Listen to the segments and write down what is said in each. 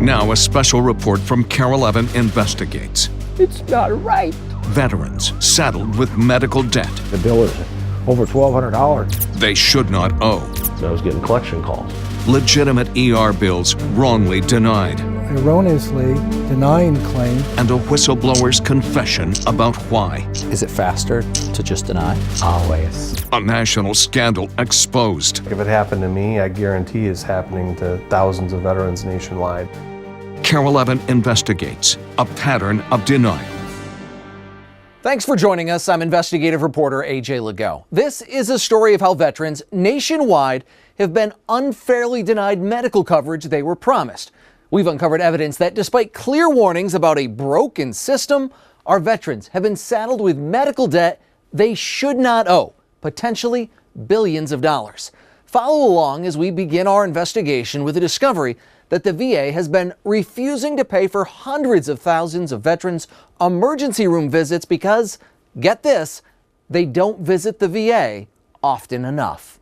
Now a special report from Carol Evan Investigates. It's not right. Veterans saddled with medical debt The bill is over $1,200. they should not owe. So I was getting collection calls. Legitimate ER bills wrongly denied. Erroneously denying claim. And a whistleblower's confession about why. Is it faster to just deny? Always. A national scandal exposed. If it happened to me, I guarantee it's happening to thousands of veterans nationwide. Carol Evan Investigates. A pattern of denial. Thanks for joining us. I'm investigative reporter AJ Legault. This is a story of how veterans nationwide have been unfairly denied medical coverage they were promised. We've uncovered evidence that despite clear warnings about a broken system, our veterans have been saddled with medical debt they should not owe, potentially billions of dollars. Follow along as we begin our investigation with the discovery that the VA has been refusing to pay for hundreds of thousands of veterans' emergency room visits because, get this, they don't visit the VA often enough.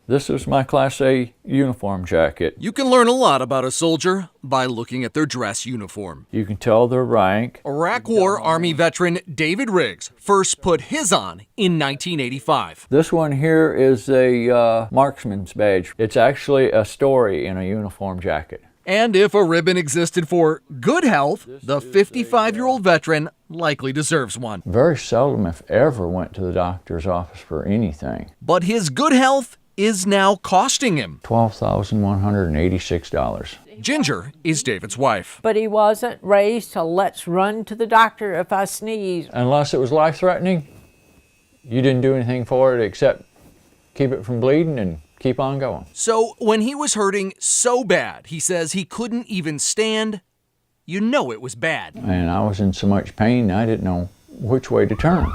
This is my Class A uniform jacket. You can learn a lot about a soldier by looking at their dress uniform. You can tell their rank. Iraq War Army veteran David Riggs first put his on in 1985. This one here is a marksman's badge. It's actually a story in a uniform jacket. And if a ribbon existed for good health, the 55-year-old veteran likely deserves one. Very seldom, if ever, went to the doctor's office for anything. But his good health is now costing him $12,186. Ginger is David's wife. But he wasn't raised to let's run to the doctor if I sneeze. Unless it was life-threatening, you didn't do anything for it except keep it from bleeding and keep on going. So when he was hurting so bad, he says he couldn't even stand, you know it was bad. And I was in so much pain, I didn't know which way to turn.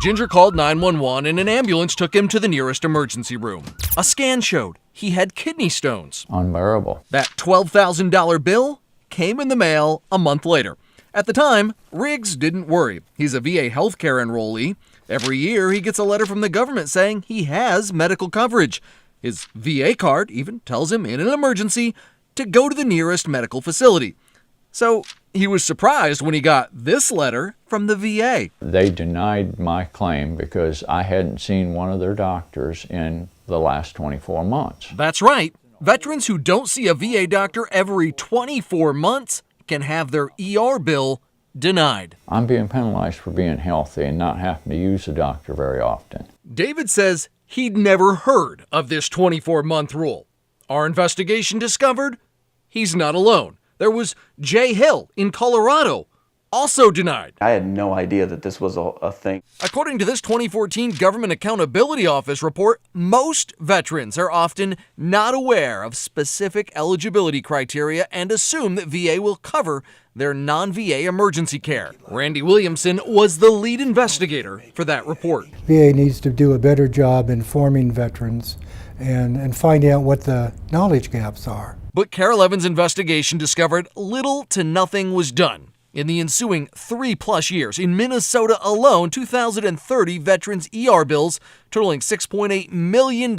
Ginger called 911 and an ambulance took him to the nearest emergency room. A scan showed he had kidney stones. Unbearable. That $12,000 bill came in the mail a month later. At the time, Riggs didn't worry. He's a VA healthcare enrollee. Every year, he gets a letter from the government saying he has medical coverage. His VA card even tells him in an emergency to go to the nearest medical facility. So he was surprised when he got this letter from the VA. They denied my claim because I hadn't seen one of their doctors in the last 24 months. That's right. Veterans who don't see a VA doctor every 24 months can have their ER bill denied. I'm being penalized for being healthy and not having to use a doctor very often. David says he'd never heard of this 24-month rule. Our investigation discovered he's not alone. There was Jay Hill in Colorado, also denied. I had no idea that this was a thing. According to this 2014 Government Accountability Office report, most veterans are often not aware of specific eligibility criteria and assume that VA will cover their non-VA emergency care. Randy Williamson was the lead investigator for that report. VA needs to do a better job informing veterans and finding out what the knowledge gaps are. But Carol Evans' investigation discovered little to nothing was done. In the ensuing 3+ years, in Minnesota alone, 2,030 veterans' ER bills totaling $6.8 million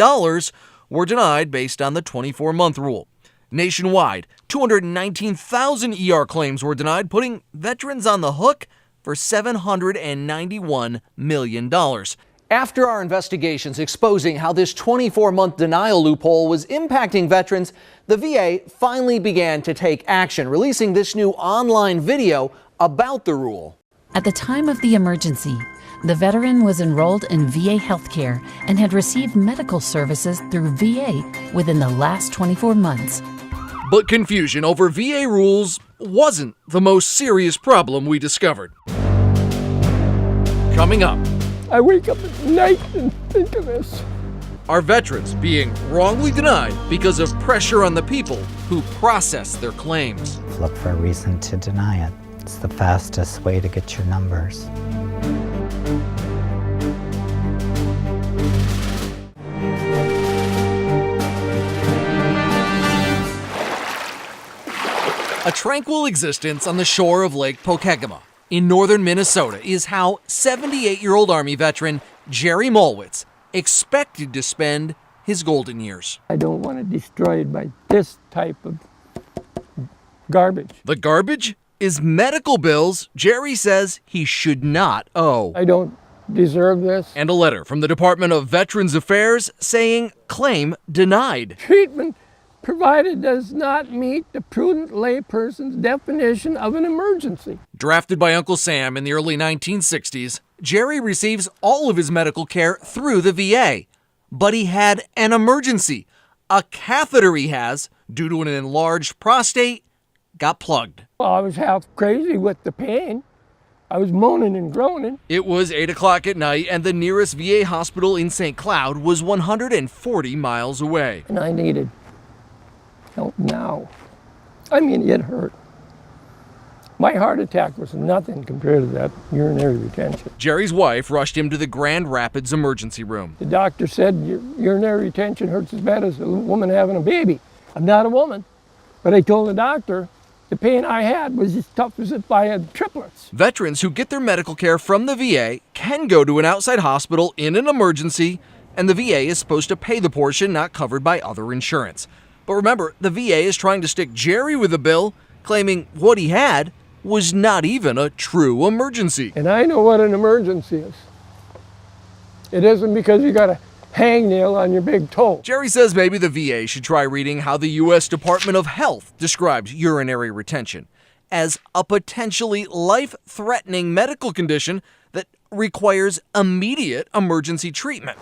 were denied based on the 24-month rule. Nationwide, 219,000 ER claims were denied, putting veterans on the hook for $791 million. After our investigations exposing how this 24-month denial loophole was impacting veterans, the VA finally began to take action, releasing this new online video about the rule. At the time of the emergency, the veteran was enrolled in VA healthcare and had received medical services through VA within the last 24 months. But confusion over VA rules wasn't the most serious problem we discovered. Coming up, I wake up at night and think of this. Are veterans being wrongly denied because of pressure on the people who process their claims? Look for a reason to deny it. It's the fastest way to get your numbers. A tranquil existence on the shore of Lake Pokegama in northern Minnesota is how 78-year-old Army veteran Jerry Molwitz expected to spend his golden years. I don't want to destroy it by this type of Garbage. The garbage is medical bills Jerry says he should not owe. I don't deserve this. And a letter from the Department of Veterans Affairs saying claim denied. Treatment provided does not meet the prudent layperson's definition of an emergency. Drafted by Uncle Sam in the early 1960s, Jerry receives all of his medical care through the VA. But he had an emergency. A catheter he has, due to an enlarged prostate, got plugged. Well, I was half crazy with the pain. I was moaning and groaning. It was 8 o'clock at night, and the nearest VA hospital in St. Cloud was 140 miles away. And I needed help now. I mean, it hurt. My heart attack was nothing compared to that urinary retention. Jerry's wife rushed him to the Grand Rapids emergency room. The doctor said your urinary retention hurts as bad as a woman having a baby. I'm not a woman, but I told the doctor the pain I had was as tough as if I had triplets. Veterans who get their medical care from the VA can go to an outside hospital in an emergency, and the VA is supposed to pay the portion not covered by other insurance. But remember, the VA is trying to stick Jerry with a bill, claiming what he had was not even a true emergency. And I know what an emergency is. It isn't because you got a hangnail on your big toe. Jerry says maybe the VA should try reading how the U.S. Department of Health describes urinary retention as a potentially life-threatening medical condition that requires immediate emergency treatment.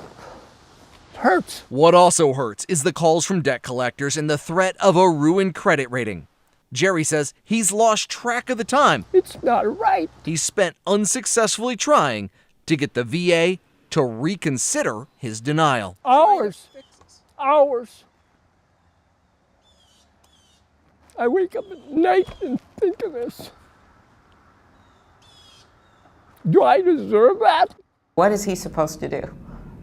It hurts. What also hurts is the calls from debt collectors and the threat of a ruined credit rating. Jerry says he's lost track of the time It's not right. he's spent unsuccessfully trying to get the VA to reconsider his denial. Hours. Hours. I wake up at night and think of this. Do I deserve that? What is he supposed to do?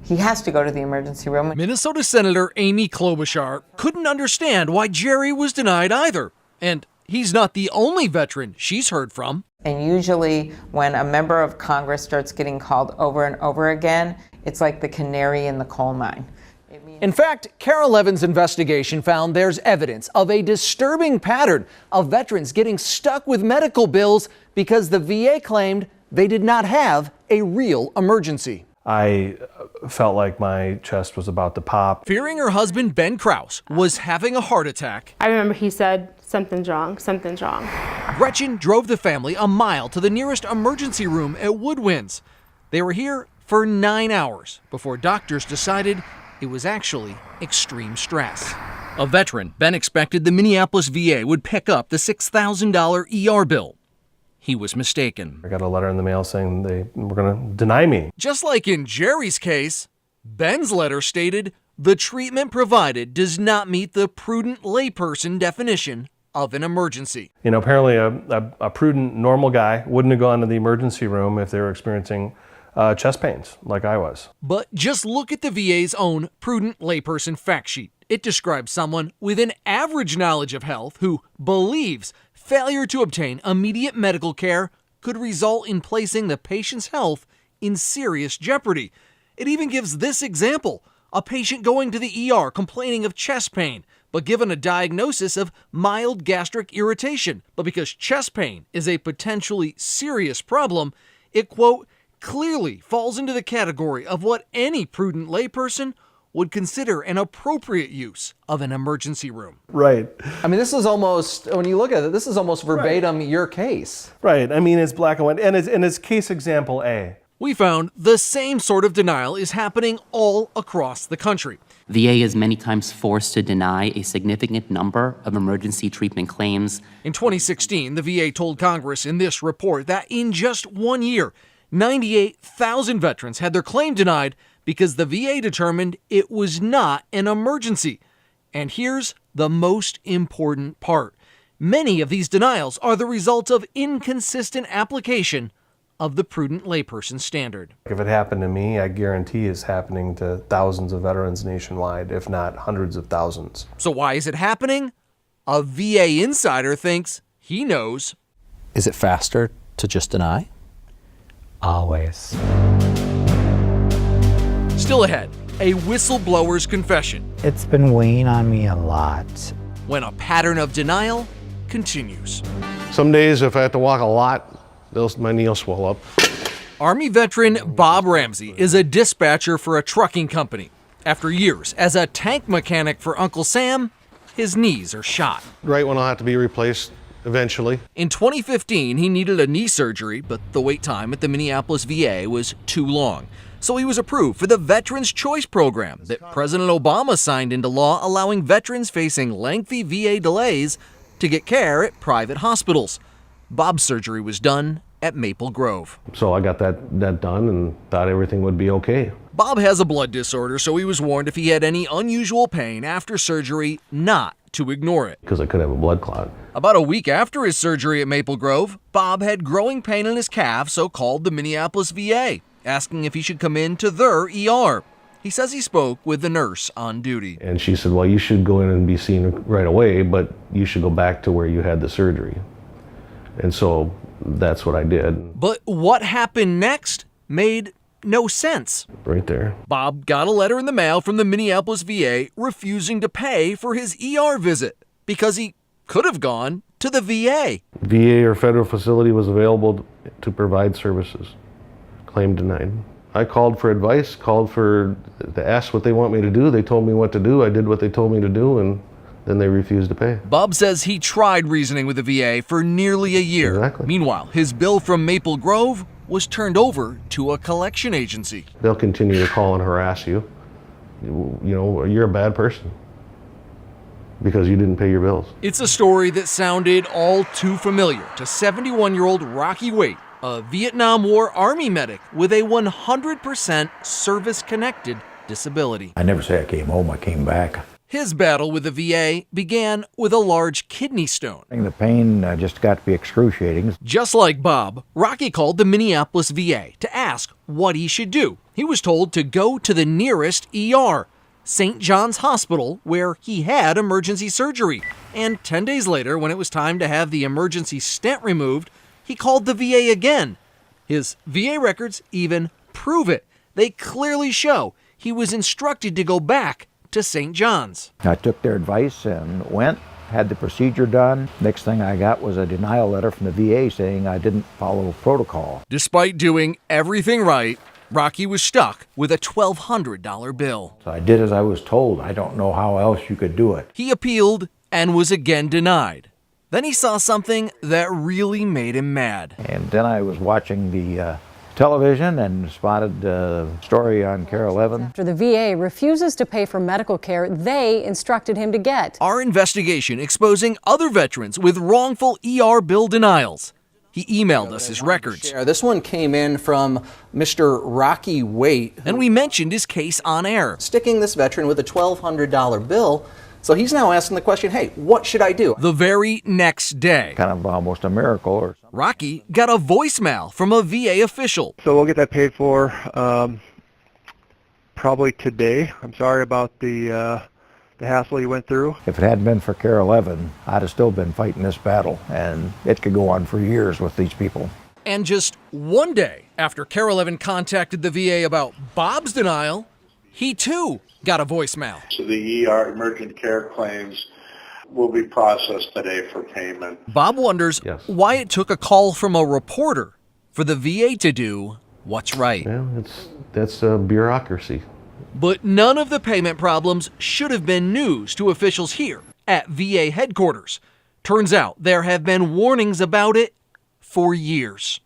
He has to go to the emergency room. Minnesota Senator Amy Klobuchar couldn't understand why Jerry was denied either. And he's not the only veteran she's heard from. And usually when a member of Congress starts getting called over and over again, it's like the canary in the coal mine. In fact, Carol Levin's investigation found there's evidence of a disturbing pattern of veterans getting stuck with medical bills because the VA claimed they did not have a real emergency. I felt like my chest was about to pop. Fearing her husband, Ben Krause, was having a heart attack, I remember he said, something's wrong, something's wrong. Gretchen drove the family a mile to the nearest emergency room at Woodwinds. They were here for 9 hours before doctors decided it was actually extreme stress. A veteran, Ben expected the Minneapolis VA would pick up the $6,000 ER bill. He was mistaken. I got a letter in the mail saying they were going to deny me. Just like in Jerry's case, Ben's letter stated the treatment provided does not meet the prudent layperson definition of an emergency. You know, apparently a prudent, normal guy wouldn't have gone to the emergency room if they were experiencing chest pains like I was. But just look at the VA's own prudent layperson fact sheet. It describes someone with an average knowledge of health who believes failure to obtain immediate medical care could result in placing the patient's health in serious jeopardy. It even gives this example: a patient going to the ER complaining of chest pain, but given a diagnosis of mild gastric irritation. But because chest pain is a potentially serious problem, it, quote, clearly falls into the category of what any prudent layperson would consider an appropriate use of an emergency room. Right. I mean, this is almost, when you look at it, this is almost verbatim your case. Right. I mean, it's black and white. And it's case example A. We found the same sort of denial is happening all across the country. VA is many times forced to deny a significant number of emergency treatment claims. In 2016, the VA told Congress in this report that in just 1 year, 98,000 veterans had their claim denied because the VA determined it was not an emergency. And here's the most important part. Many of these denials are the result of inconsistent application of the prudent layperson standard. If it happened to me, I guarantee it's happening to thousands of veterans nationwide, if not hundreds of thousands. So why is it happening? A VA insider thinks he knows. Is it faster to just deny? Always. Still ahead, a whistleblower's confession. It's been weighing on me a lot. When a pattern of denial continues. Some days, if I have to walk a lot, my knee will swell up. Army veteran Bob Ramsey is a dispatcher for a trucking company. After years as a tank mechanic for Uncle Sam, his knees are shot. Right when I'll have to be replaced eventually. In 2015, he needed a knee surgery, but the wait time at the Minneapolis VA was too long. So he was approved for the Veterans Choice Program that President Obama signed into law, allowing veterans facing lengthy VA delays to get care at private hospitals. Bob's surgery was done at Maple Grove. So I got that done and thought everything would be okay. Bob has a blood disorder, so he was warned if he had any unusual pain after surgery not to ignore it. Because I could have a blood clot. About a week after his surgery at Maple Grove, Bob had growing pain in his calf, so called the Minneapolis VA, asking if he should come into their ER. He says he spoke with the nurse on duty. And she said, well, you should go in and be seen right away, but you should go back to where you had the surgery. And so that's what I did. But what happened next made no sense. Right there. Bob got a letter in the mail from the Minneapolis VA refusing to pay for his ER visit because he could have gone to the VA. VA or federal facility was available to provide services. Claim denied. I called for advice, to ask what they want me to do. They told me what to do. I did what they told me to do, and then they refused to pay. Bob says he tried reasoning with the VA for nearly a year. Exactly. Meanwhile, his bill from Maple Grove was turned over to a collection agency. They'll continue to call and harass you. You know, you're a bad person because you didn't pay your bills. It's a story that sounded all too familiar to 71-year-old Rocky Waite, a Vietnam War Army medic with a 100% service-connected disability. I never say I came home, I came back. His battle with the VA began with a large kidney stone. The pain just got to be excruciating. Just like Bob, Rocky called the Minneapolis VA to ask what he should do. He was told to go to the nearest ER, St. John's Hospital, where he had emergency surgery. And 10 days later, when it was time to have the emergency stent removed, he called the VA again. His VA records even prove it. They clearly show he was instructed to go back to St. John's. I took their advice and went, had the procedure done. Next thing I got was a denial letter from the VA saying I didn't follow protocol. Despite doing everything right, Rocky was stuck with a $1,200 bill. So I did as I was told. I don't know how else you could do it. He appealed and was again denied. Then he saw something that really made him mad. And then I was watching the television and spotted a story on KARE 11. After the VA refuses to pay for medical care they instructed him to get. Our investigation exposing other veterans with wrongful ER bill denials. He emailed us his records. This one came in from Mr. Rocky Waite. And we mentioned his case on air. Sticking this veteran with a $1,200 bill. So he's now asking the question, hey, what should I do? The very next day, kind of almost a miracle or something. Rocky got a voicemail from a VA official. So we'll get that paid for probably today. I'm sorry about the hassle you went through. If it hadn't been for KARE 11, I'd have still been fighting this battle, and it could go on for years with these people. And just one day after KARE 11 contacted the VA about Bob's denial, he too got a voicemail. So the ER emergent care claims will be processed today for payment. Bob wonders why it took a call from a reporter for the VA to do what's right. Yeah, that's bureaucracy. But none of the payment problems should have been news to officials here at VA headquarters. Turns out there have been warnings about it for years.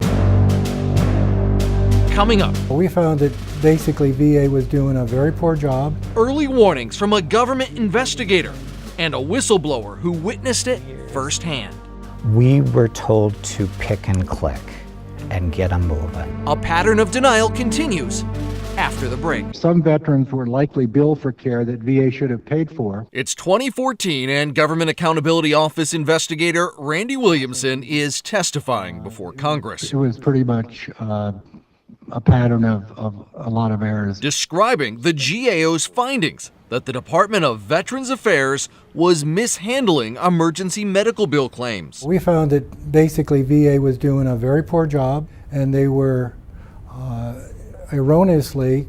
Coming up, we found that basically VA was doing a very poor job. Early warnings from a government investigator and a whistleblower who witnessed it firsthand. We were told to pick and click and get them moving. A pattern of denial continues after the break. Some veterans were likely billed for care that VA should have paid for. It's 2014 and Government Accountability Office investigator Randy Williamson is testifying before Congress. It was pretty much a pattern of a lot of errors. Describing the GAO's findings that the Department of Veterans Affairs was mishandling emergency medical bill claims. We found that basically VA was doing a very poor job, and they were erroneously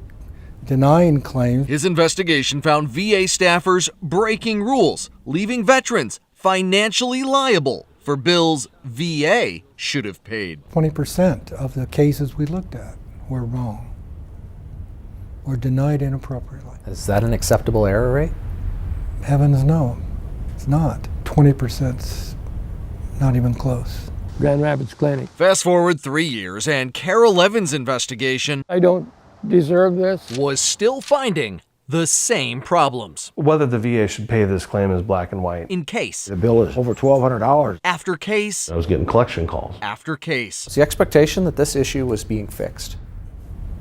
denying claims. His investigation found VA staffers breaking rules, leaving veterans financially liable for bills VA should have paid. 20% of the cases we looked at were wrong, were denied inappropriately. Is that an acceptable error rate? Heavens no, it's not. 20%'s not even close. Grand Rapids Clinic. Fast forward 3 years, and Carol Evans' investigation, I don't deserve this, was still finding the same problems. Whether the VA should pay this claim is black and white. In case The bill is over $1,200. after case I was getting collection calls. after case. Is the expectation that this issue was being fixed?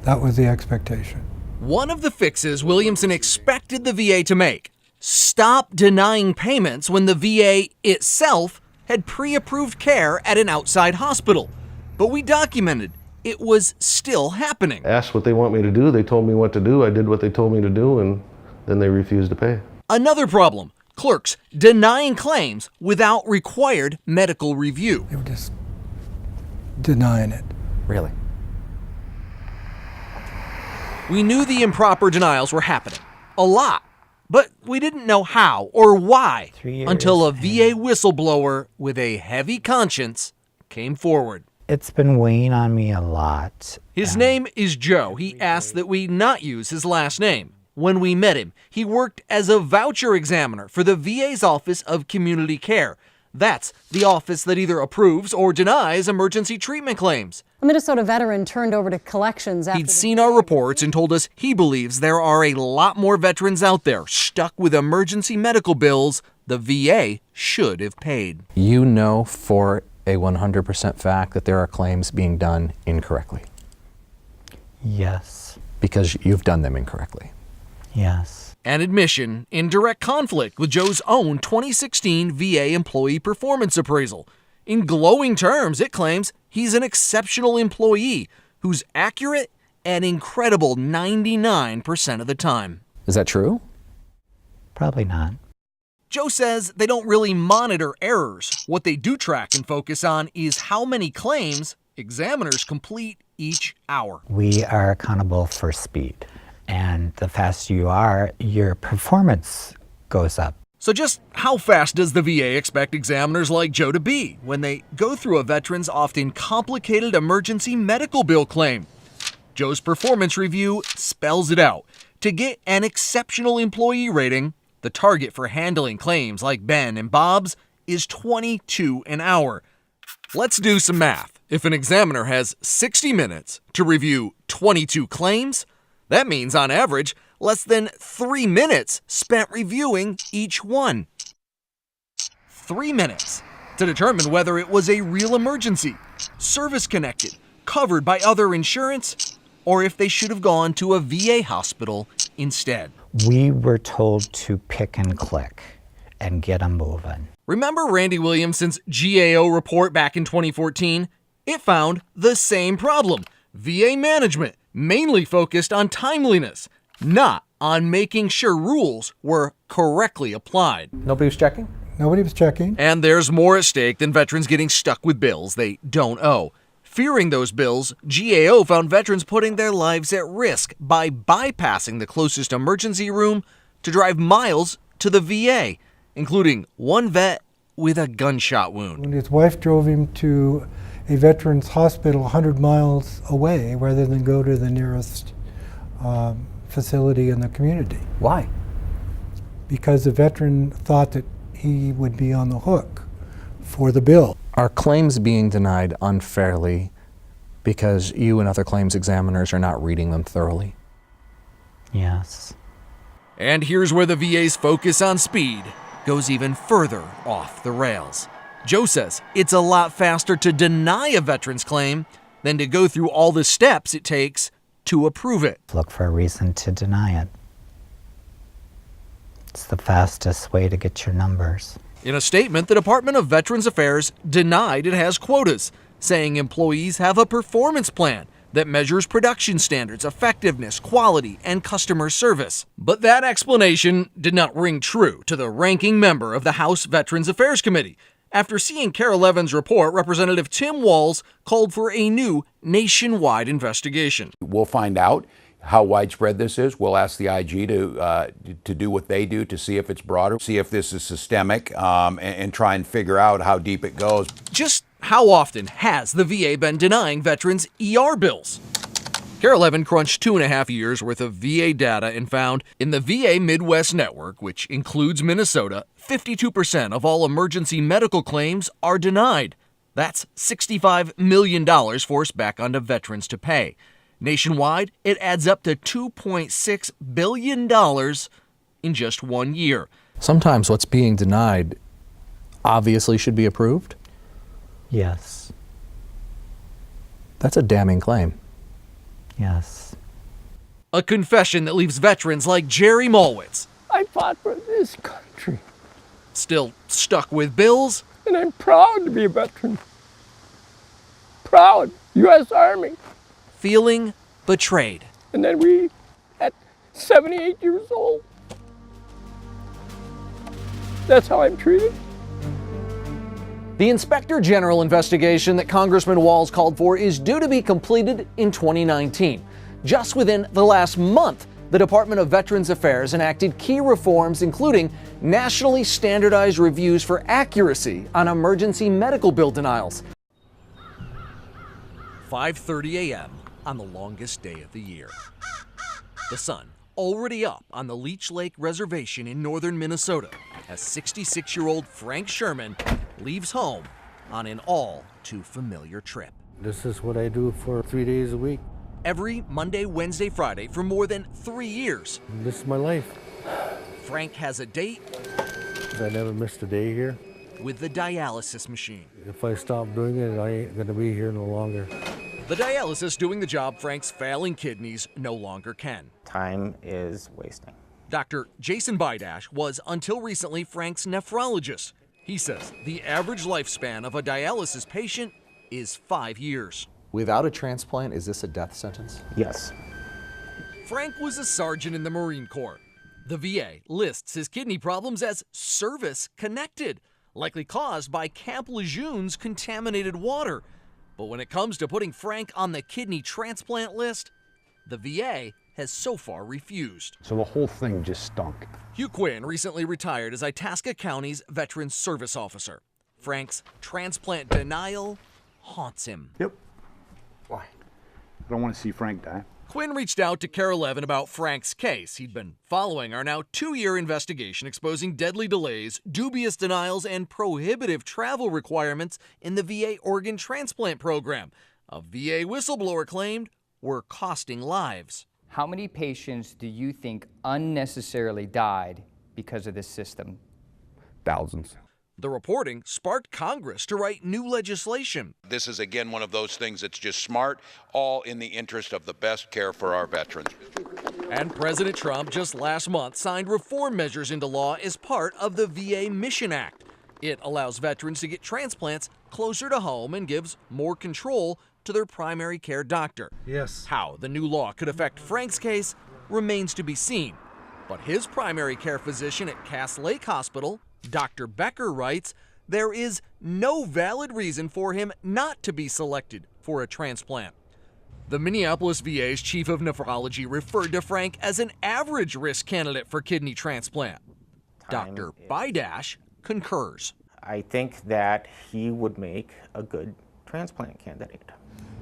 That was the expectation. One of the fixes Williamson expected the VA to make: stop denying payments when the VA itself had pre-approved care at an outside hospital. But we documented it was still happening. Asked what they want me to do. They told me what to do. I did what they told me to do, and then they refused to pay. Another problem: clerks denying claims without required medical review. They were just denying it. Really? We knew the improper denials were happening a lot, but we didn't know how or why 3 years, until a VA whistleblower with a heavy conscience came forward. It's been weighing on me a lot. His name is Joe. He asked that we not use his last name. When we met him, he worked as a voucher examiner for the VA's Office of Community Care. That's the office that either approves or denies emergency treatment claims. A Minnesota veteran turned over to collections after He'd seen our reports and told us he believes there are a lot more veterans out there stuck with emergency medical bills the VA should have paid. You know for a 100% fact that there are claims being done incorrectly Yes. because you've done them incorrectly. Yes. An admission in direct conflict with Joe's own 2016 VA employee performance appraisal. In glowing terms, it claims he's an exceptional employee who's accurate an incredible 99% of the time. Is that true? Probably not. Joe says they don't really monitor errors. What they do track and focus on is how many claims examiners complete each hour. We are accountable for speed. And the faster you are, your performance goes up. So just how fast does the VA expect examiners like Joe to be when they go through a veteran's often complicated emergency medical bill claim? Joe's performance review spells it out. To get an exceptional employee rating, the target for handling claims like Ben and Bob's is 22 an hour. Let's do some math. If an examiner has 60 minutes to review 22 claims, that means, on average, less than 3 minutes spent reviewing each one. 3 minutes to determine whether it was a real emergency, service-connected, covered by other insurance, or if they should have gone to a VA hospital instead. We were told to pick and click and get them moving. Remember Randy Williamson's GAO report back in 2014? It found the same problem. VA management mainly focused on timeliness, not on making sure rules were correctly applied. Nobody was checking? Nobody was checking. And there's more at stake than veterans getting stuck with bills they don't owe. Fearing those bills, GAO found veterans putting their lives at risk by bypassing the closest emergency room to drive miles to the VA, including one vet with a gunshot wound. When his wife drove him to a veterans hospital 100 miles away rather than go to the nearest facility in the community. Why? Because the veteran thought that he would be on the hook for the bill. Are claims being denied unfairly because you and other claims examiners are not reading them thoroughly? Yes. And here's where the VA's focus on speed goes even further off the rails. Joe says it's a lot faster to deny a veteran's claim than to go through all the steps it takes to approve it. Look for a reason to deny it. It's the fastest way to get your numbers. In a statement, the Department of Veterans Affairs denied it has quotas, saying employees have a performance plan that measures production standards, effectiveness, quality, and customer service. But that explanation did not ring true to the ranking member of the House Veterans Affairs Committee. After seeing Carol Evans' report, Representative Tim Walz called for a new nationwide investigation. We'll find out how widespread this is. We'll ask the IG to do what they do to see if it's broader, see if this is systemic, and try and figure out how deep it goes. Just how often has the VA been denying veterans ER bills? KARE 11 crunched 2.5 years worth of VA data and found in the VA Midwest network, which includes Minnesota, 52% of all emergency medical claims are denied. That's $65 million forced back onto veterans to pay. Nationwide, it adds up to $2.6 billion in just 1 year. Sometimes what's being denied obviously should be approved? Yes. That's a damning claim. Yes. A confession that leaves veterans like Jerry Malwitz I fought for this country, still stuck with bills, and I'm proud to be a veteran. Proud. U.S. Army. feeling betrayed. And then we, at 78 years old, that's how I'm treated. The Inspector General investigation that Congressman Walz called for is due to be completed in 2019. Just within the last month, the Department of Veterans Affairs enacted key reforms, including nationally standardized reviews for accuracy on emergency medical bill denials. 5:30 a.m. on the longest day of the year. The sun already up on the Leech Lake Reservation in northern Minnesota as 66-year-old Frank Sherman leaves home on an all too familiar trip. This is what I do for 3 days a week. Every Monday, Wednesday, Friday for more than 3 years. This is my life. Frank has a date. I never missed a day here. With the dialysis machine. If I stop doing it, I ain't gonna be here no longer. The dialysis doing the job Frank's failing kidneys no longer can. Time is wasting. Dr. Jason Bidash was, until recently, Frank's nephrologist. He says the average lifespan of a dialysis patient is 5 years. Without a transplant, is this a death sentence? Yes. Frank was a sergeant in the Marine Corps. The VA lists his kidney problems as service-connected, likely caused by Camp Lejeune's contaminated water. But when it comes to putting Frank on the kidney transplant list, the VA has so far refused. So the whole thing just stunk. Hugh Quinn recently retired as Itasca County's Veterans Service Officer. Frank's transplant denial haunts him. Yep. Why? I don't want to see Frank die. Quinn reached out to KARE 11 about Frank's case. He'd been following our now 2-year investigation exposing deadly delays, dubious denials, and prohibitive travel requirements in the VA organ transplant program. A VA whistleblower claimed were costing lives. How many patients do you think unnecessarily died because of this system? Thousands. The reporting sparked Congress to write new legislation. This is, again, one of those things that's just smart, all in the interest of the best care for our veterans. And President Trump just last month signed reform measures into law as part of the VA Mission Act. It allows veterans to get transplants closer to home and gives more control to their primary care doctor. Yes. How the new law could affect Frank's case remains to be seen. But his primary care physician at Cass Lake Hospital, Dr. Becker, writes there is no valid reason for him not to be selected for a transplant. The Minneapolis VA's chief of nephrology referred to Frank as an average risk candidate for kidney transplant. Dr. Bidash concurs. I think that he would make a good transplant candidate.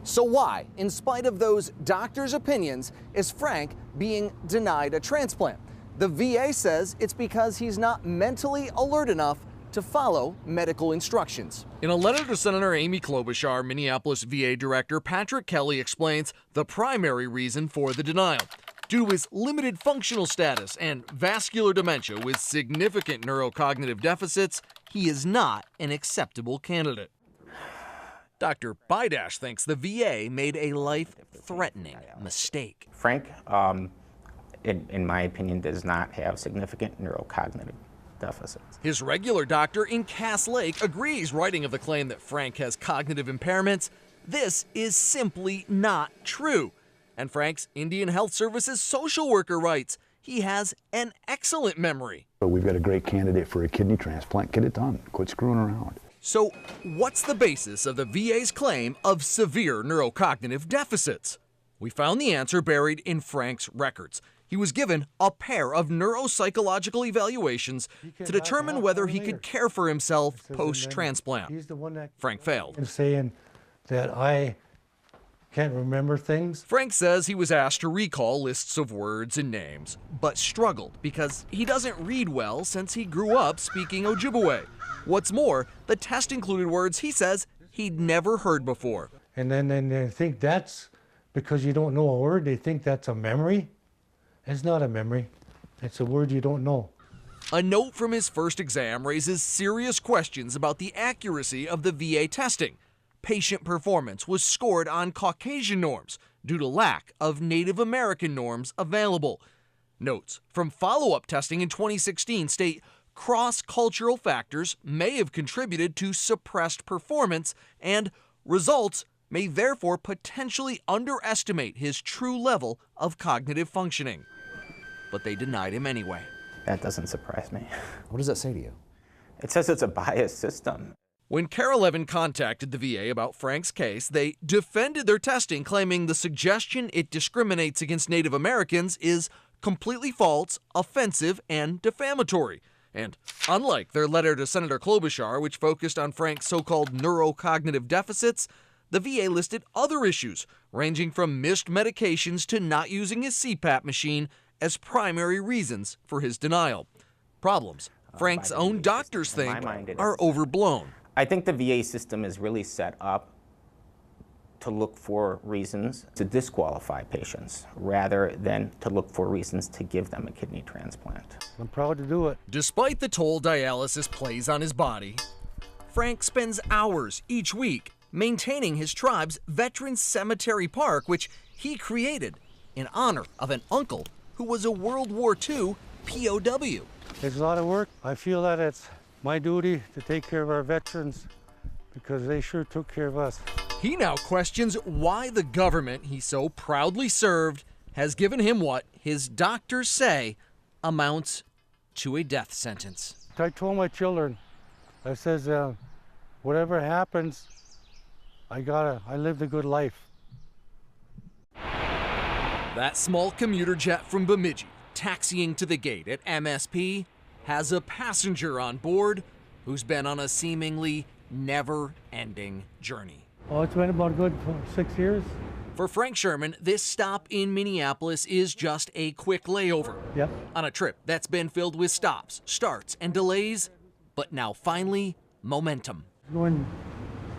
So why, in spite of those doctors' opinions, is Frank being denied a transplant? The VA says it's because he's not mentally alert enough to follow medical instructions. In a letter to Senator Amy Klobuchar, Minneapolis VA Director Patrick Kelly explains the primary reason for the denial. Due to his limited functional status and vascular dementia with significant neurocognitive deficits, he is not an acceptable candidate. Dr. Bidash thinks the VA made a life-threatening mistake. Frank, in my opinion, does not have significant neurocognitive deficits. His regular doctor in Cass Lake agrees, writing of the claim that Frank has cognitive impairments. This is simply not true. And Frank's Indian Health Services social worker writes he has an excellent memory. So we've got a great candidate for a kidney transplant. Get it done. Quit screwing around. So what's the basis of the VA's claim of severe neurocognitive deficits? We found the answer buried in Frank's records. He was given a pair of neuropsychological evaluations to determine whether he could care for himself post-transplant. Frank failed. Saying that I can't remember things. Frank says he was asked to recall lists of words and names, but struggled because he doesn't read well since he grew up speaking Ojibwe. What's more, the test included words he says he'd never heard before. And then they think that's because you don't know a word, they think that's a memory. It's not a memory. It's a word you don't know. A note from his first exam raises serious questions about the accuracy of the VA testing. Patient performance was scored on Caucasian norms due to lack of Native American norms available. Notes from follow-up testing in 2016 state cross-cultural factors may have contributed to suppressed performance, and results may therefore potentially underestimate his true level of cognitive functioning. But they denied him anyway. That doesn't surprise me. What does that say to you? It says it's a biased system. When Carol Levin contacted the VA about Frank's case, they defended their testing, claiming the suggestion it discriminates against Native Americans is completely false, offensive, and defamatory. And unlike their letter to Senator Klobuchar, which focused on Frank's so-called neurocognitive deficits, the VA listed other issues, ranging from missed medications to not using his CPAP machine, as primary reasons for his denial. Problems Frank's own doctors think are overblown. I think the VA system is really set up to look for reasons to disqualify patients rather than to look for reasons to give them a kidney transplant. I'm proud to do it. Despite the toll dialysis plays on his body, Frank spends hours each week maintaining his tribe's Veterans Cemetery Park, which he created in honor of an uncle who was a World War II POW. It's a lot of work. I feel that it's my duty to take care of our veterans because they sure took care of us. He now questions why the government he so proudly served has given him what his doctors say amounts to a death sentence. I told my children, I says, whatever happens, I lived a good life. That small commuter jet from Bemidji, taxiing to the gate at MSP, has a passenger on board who's been on a seemingly never-ending journey. Oh, it's been about good for 6 years. For Frank Sherman, this stop in Minneapolis is just a quick layover. Yep. On a trip that's been filled with stops, starts, and delays, but now finally, momentum. Going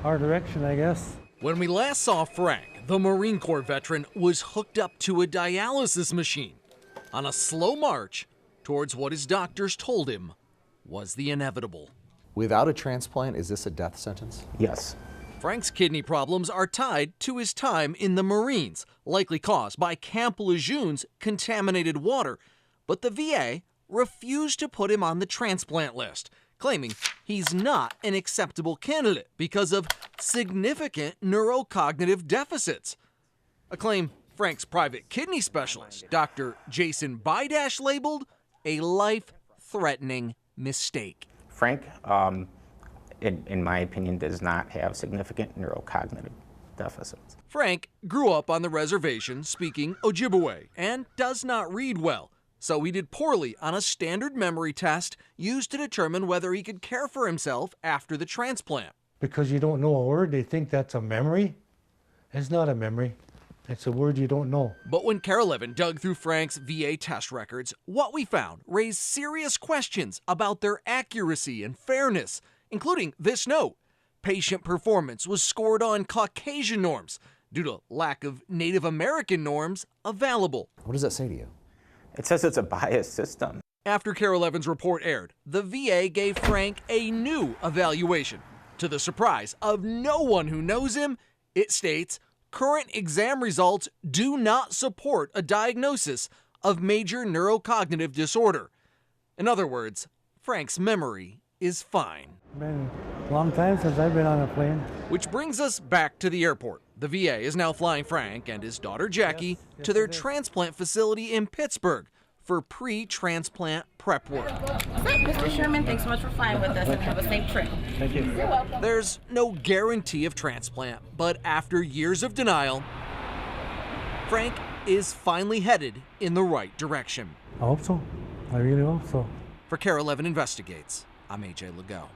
our direction, I guess. When we last saw Frank, the Marine Corps veteran was hooked up to a dialysis machine on a slow march towards what his doctors told him was the inevitable. Without a transplant, is this a death sentence? Yes. Frank's kidney problems are tied to his time in the Marines, likely caused by Camp Lejeune's contaminated water, but the VA refused to put him on the transplant list, claiming he's not an acceptable candidate because of significant neurocognitive deficits. A claim Frank's private kidney specialist, Dr. Jason Bidash, labeled a life-threatening mistake. Frank, in my opinion, does not have significant neurocognitive deficits. Frank grew up on the reservation speaking Ojibwe and does not read well, so he did poorly on a standard memory test used to determine whether he could care for himself after the transplant. Because you don't know a word, they think that's a memory. It's not a memory. It's a word you don't know. But when Carol Levin dug through Frank's VA test records, what we found raised serious questions about their accuracy and fairness, including this note. Patient performance was scored on Caucasian norms due to lack of Native American norms available. What does that say to you? It says it's a biased system. After Carol Levin's report aired, the VA gave Frank a new evaluation. To the surprise of no one who knows him, it states, current exam results do not support a diagnosis of major neurocognitive disorder. In other words, Frank's memory is fine. Been a long time since I've been on a plane. Which brings us back to the airport. The VA is now flying Frank and his daughter Jackie to their transplant facility in Pittsburgh for pre-transplant prep work. Mr. Sherman, thanks so much for flying with us and have a safe trip. Thank you. You're welcome. There's no guarantee of transplant, but after years of denial, Frank is finally headed in the right direction. I hope so. I really hope so. For KARE 11 Investigates, I'm AJ Legault.